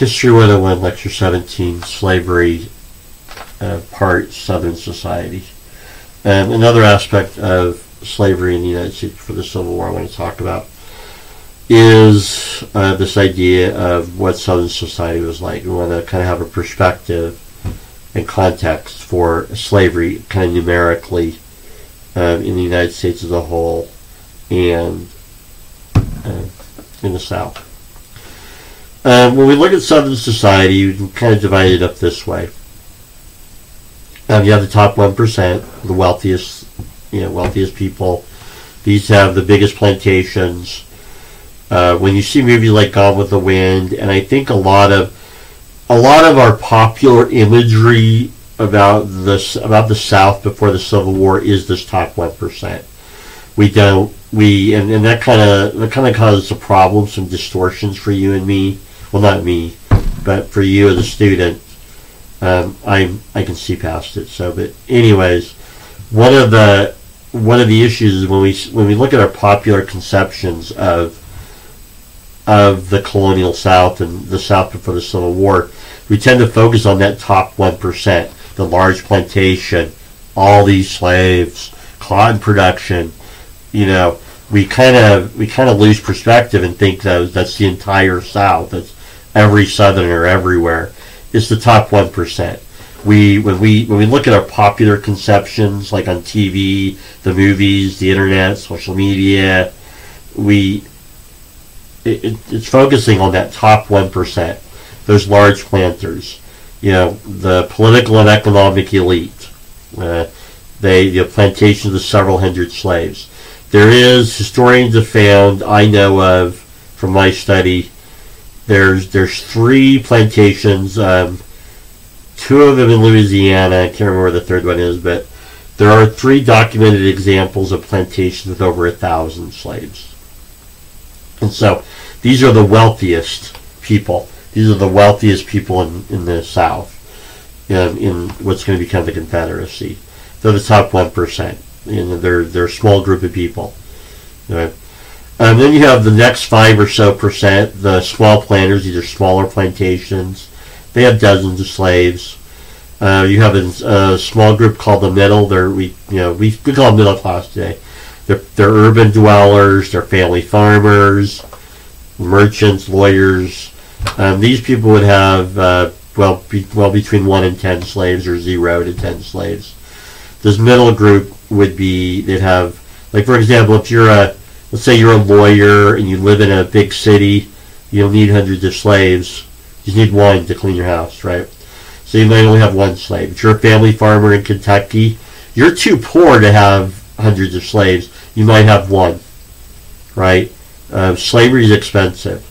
History 101, Lecture 17, Slavery, Part Southern Society. Another aspect of slavery in the United States before the Civil War I want to talk about is this idea of what Southern society was like. We want to kind of have a perspective and context for slavery kind of numerically in the United States as a whole and in the South. When we look at Southern society, we can kind of divide it up this way. You have the top 1%, the wealthiest people. These have the biggest plantations. When you see movies like Gone with the Wind, and I think a lot of our popular imagery about the South before the Civil War is this top 1%. And that kind of causes some problems, some distortions for you and me. Well, not me, but for you as a student. I can see past it. So, but anyways, one of the issues is when we look at our popular conceptions of the colonial South and the South before the Civil War, we tend to focus on that top 1%, the large plantation, all these slaves, cotton production. We kind of lose perspective and think that's the entire South. That's every Southerner everywhere. It's the top 1%. When we look at our popular conceptions, like on TV, the movies, the internet, social media, it's focusing on that top 1%, those large planters, the political and economic elite. The plantations of several hundred slaves. Historians have found, I know of from my study, there's 3 plantations, 2 of them in Louisiana. I can't remember where the third one is, but there are 3 documented examples of plantations with over 1,000 slaves. And so these are the wealthiest people. These are the wealthiest people in the South, in what's going to become the Confederacy. They're the top 1%. They're a small group of people. Right? Then you have the next 5 or so percent, the small planters. These are smaller plantations. They have dozens of slaves. You have a small group called the middle. We call them middle class today. They're urban dwellers. They're family farmers, merchants, lawyers. These people would have between 1 and 10 slaves, or 0 to 10 slaves. This middle group they'd have, like, for example, if let's say you're a lawyer and you live in a big city, you don't need hundreds of slaves. You need 1 to clean your house, right? So you might only have 1 slave. If you're a family farmer in Kentucky, you're too poor to have hundreds of slaves. You might have 1, right? Slavery is expensive.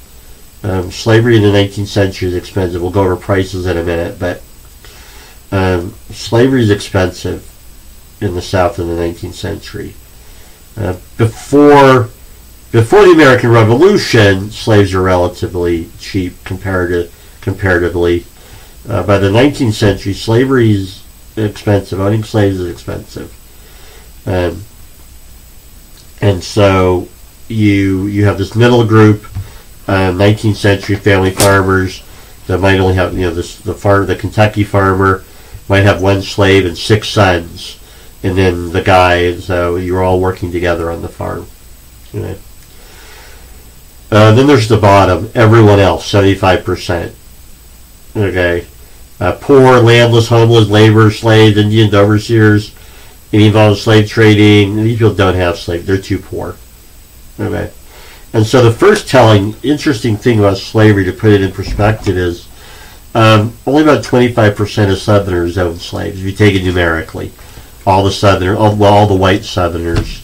Slavery in the 19th century is expensive. We'll go over prices in a minute, but slavery is expensive in the South in the 19th century. Before the American Revolution, slaves are relatively cheap comparatively. By the 19th century, slavery is expensive. Owning slaves is expensive. And so you have this middle group, 19th century family farmers that might only have, the Kentucky farmer might have 1 slave and 6 sons. And then the guy, so you're all working together on the farm. Right? Then there's the bottom, everyone else, 75%. Okay. Poor, landless, homeless, laborers, slaves, Indians, overseers, any involved in slave trading. These people don't have slaves. They're too poor. Okay. And so the first interesting thing about slavery, to put it in perspective, is only about 25% of Southerners own slaves, if you take it numerically. All the white Southerners,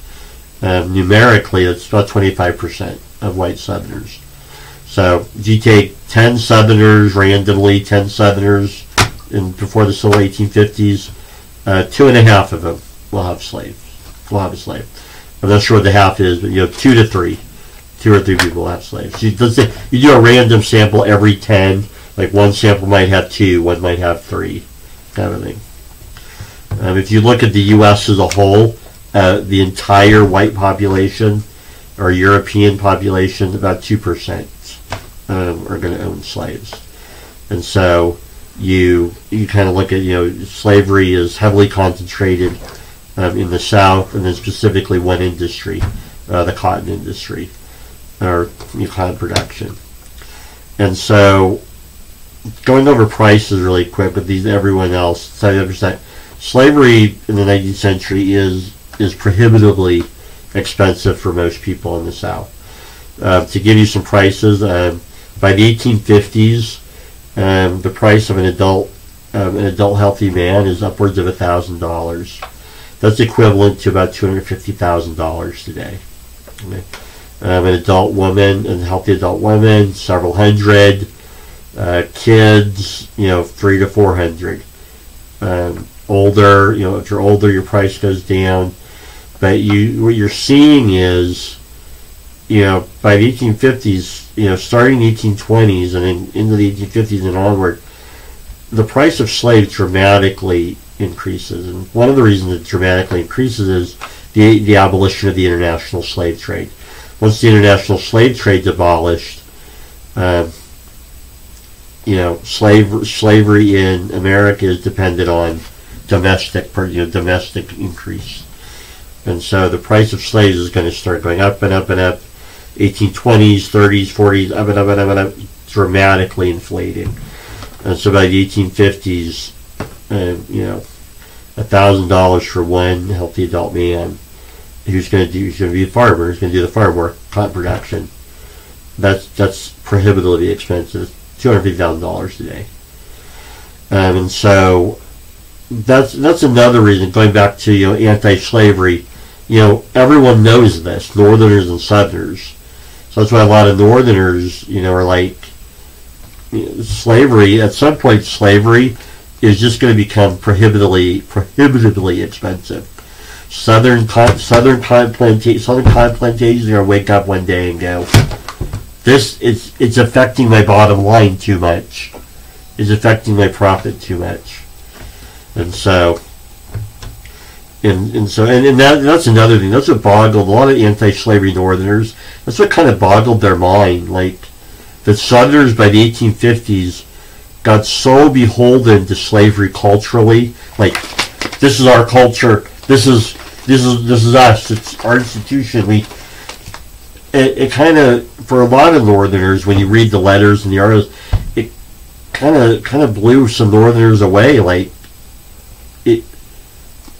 numerically, it's about 25% of white Southerners. So if you take 10 Southerners randomly, 10 Southerners before the Civil 1850s, 2.5 of them will have slaves. Will have a slave. I'm not sure what the half is, but 2 to 3. 2 or 3 people will have slaves. So let's say you do a random sample every 10. Like, 1 sample might have 2, 1 might have 3, kind of thing. If you look at the U.S. as a whole, the entire white population or European population, about 2% are going to own slaves. And so you kind of look at, slavery is heavily concentrated in the South, and then specifically one industry, the cotton industry, or cotton production. And so, going over prices really quick with everyone else, 70%. Slavery in the 19th century is prohibitively expensive for most people in the South. To give you some prices, by the 1850s, the price of an adult healthy man is upwards of $1,000. That's equivalent to about $250,000 today. Okay. An adult woman, a healthy adult woman, several hundred. Kids, 300 to 400. Older, if you're older, your price goes down. But what you're seeing is, by the 1850s, starting the 1820s and then into the 1850s and onward, the price of slaves dramatically increases. And one of the reasons it dramatically increases is the abolition of the international slave trade. Once the international slave trade's abolished, slavery in America is dependent on domestic increase. And so the price of slaves is going to start going up and up and up. 1820s, 30s, 40s, up and up and up and up, dramatically inflating. And so by the 1850s, $1,000 for one healthy adult man who's going to be a farmer, who's going to do the farm work, cotton production. That's prohibitively expensive. $250,000 today. And so that's another reason, going back to anti-slavery, everyone knows this, Northerners and Southerners. So that's why a lot of Northerners, are like, slavery, at some point slavery is just going to become prohibitively expensive. Southern cotton plantations are going to wake up one day and go, it's affecting my bottom line too much. It's affecting my profit too much. And so, that's another thing. That's what boggled a lot of anti-slavery Northerners. That's what kind of boggled their mind. Like, the Southerners by the 1850s got so beholden to slavery culturally. Like, this is our culture. This is us. It's our institution. It kind of, for a lot of Northerners, when you read the letters and the articles, it kind of blew some Northerners away. Like,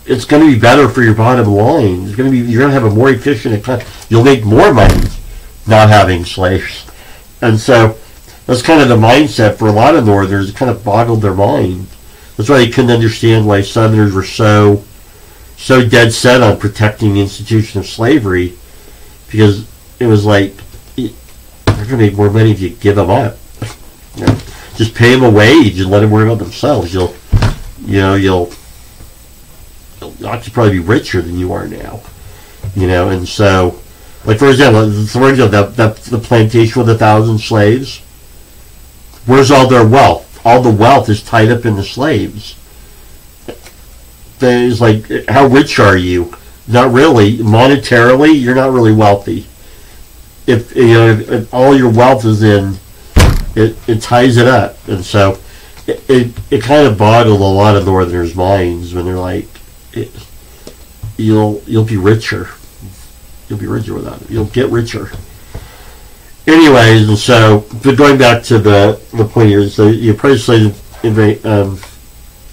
it's going to be better for your bottom line. You're going to have a more efficient economy. You'll make more money not having slaves. And so that's kind of the mindset for a lot of Northerners. It kind of boggled their mind. That's why they couldn't understand why Southerners were so dead set on protecting the institution of slavery, because it was like, they're going to make more money if you give them up. Just pay them a wage and let them worry about themselves. You'll actually probably be richer than you are now. And so, like, for example, the plantation with 1,000 slaves, where's all their wealth? All the wealth is tied up in the slaves. It's like, how rich are you? Not really. Monetarily, you're not really wealthy. If all your wealth is in, it ties it up. And so it kind of boggled a lot of Northerners' minds when they're like, you'll be richer. You'll be richer without it. You'll get richer. Anyways, and so, but going back to the point here, so the price of slaves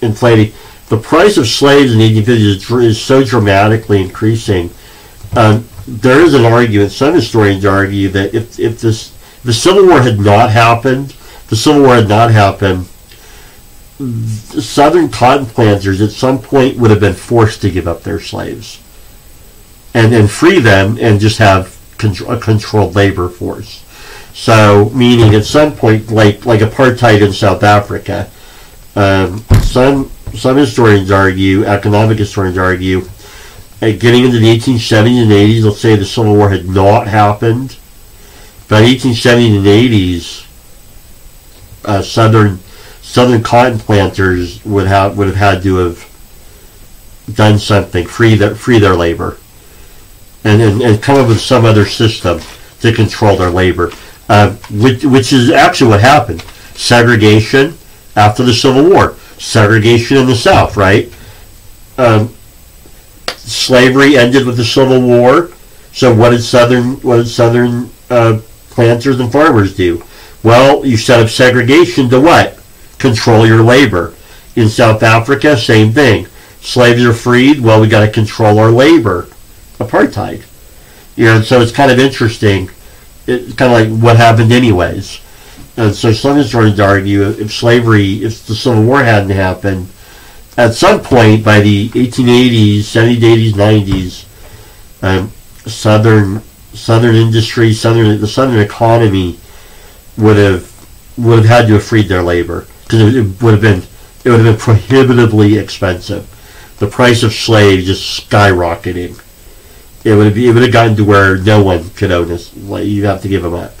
inflating. The price of slaves in the 1850s is so dramatically increasing. There is an argument, some historians argue, that if the Civil War had not happened, the Southern cotton planters at some point would have been forced to give up their slaves and free them and just have a controlled labor force. So, meaning at some point, like apartheid in South Africa, some historians argue, economic historians argue, getting into the 1870s and 80s, let's say the Civil War had not happened, by the 1870s and 80s, Southern cotton planters would have had to have done something, free their labor, and come up with some other system to control their labor, which is actually what happened. Segregation after the Civil War. Segregation in the South, right? Slavery ended with the Civil War. So what did Southern planters and farmers do? Well, you set up segregation to what? Control your labor. In South Africa, same thing. Slaves are freed. Well, we got to control our labor. Apartheid. So it's kind of interesting. It's kind of like what happened anyways. And so some is trying to argue if the Civil War hadn't happened, at some point by the 1880s, 70s, 80s, 90s, Southern industry, the Southern economy would have had to have freed their labor because it would have been prohibitively expensive. The price of slaves just skyrocketing. It would have gotten to where no one could own us. Like, you have to give them up,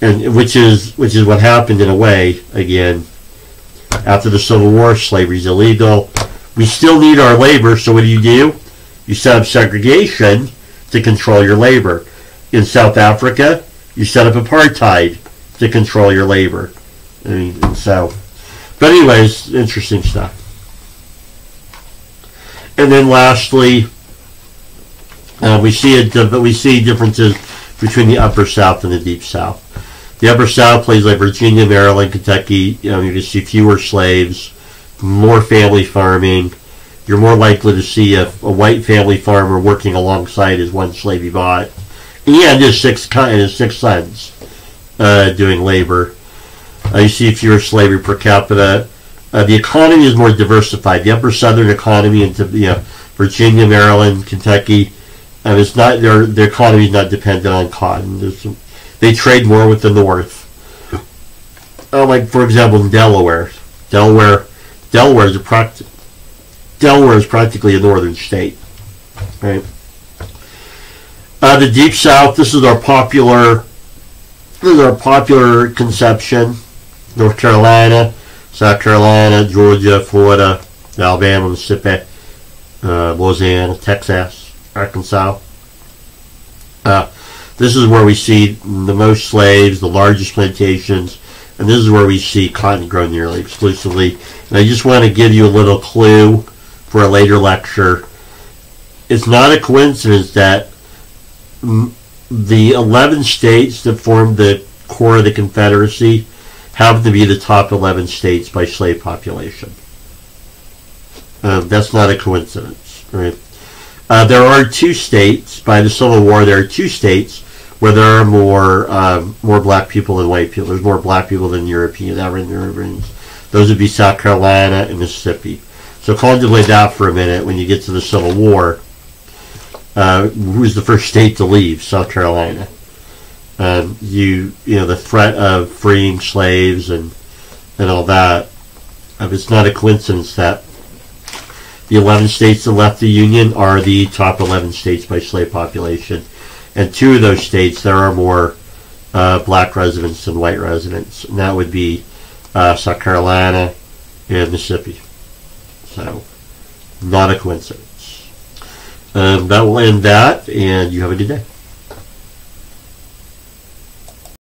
and which is what happened in a way. Again, after the Civil War, slavery is illegal. We still need our labor, so what do? You set up segregation to control your labor. In South Africa, you set up apartheid to control your labor. But anyways, interesting stuff. And then lastly, we see differences between the Upper South and the Deep South. The Upper South, places like Virginia, Maryland, Kentucky, you can see fewer slaves, more family farming. You're more likely to see a white family farmer working alongside his one slave he bought, and his six sons doing labor. You see fewer slavery per capita. The economy is more diversified. The Upper Southern economy into Virginia, Maryland, Kentucky, it's not their economy is not dependent on cotton. They trade more with the North. Like for example, in Delaware is practically a northern state, right? The Deep South. This is our popular conception. North Carolina, South Carolina, Georgia, Florida, Alabama, Mississippi, Louisiana, Texas, Arkansas. This is where we see the most slaves, the largest plantations, and this is where we see cotton grown nearly exclusively. And I just want to give you a little clue for a later lecture. It's not a coincidence that the 11 states that formed the core of the Confederacy happen to be the top 11 states by slave population. That's not a coincidence, right? There are two states, by the Civil War, there are two states where there are more black people than white people. There's more black people than African Europeans. Those would be South Carolina and Mississippi. So contemplate that for a minute when you get to the Civil War. Who's the first state to leave? South Carolina. The threat of freeing slaves and all that. It's not a coincidence that the 11 states that left the Union are the top 11 states by slave population. And two of those states, there are more black residents than white residents. And that would be South Carolina and Mississippi. So, not a coincidence. That will end that, and you have a good day.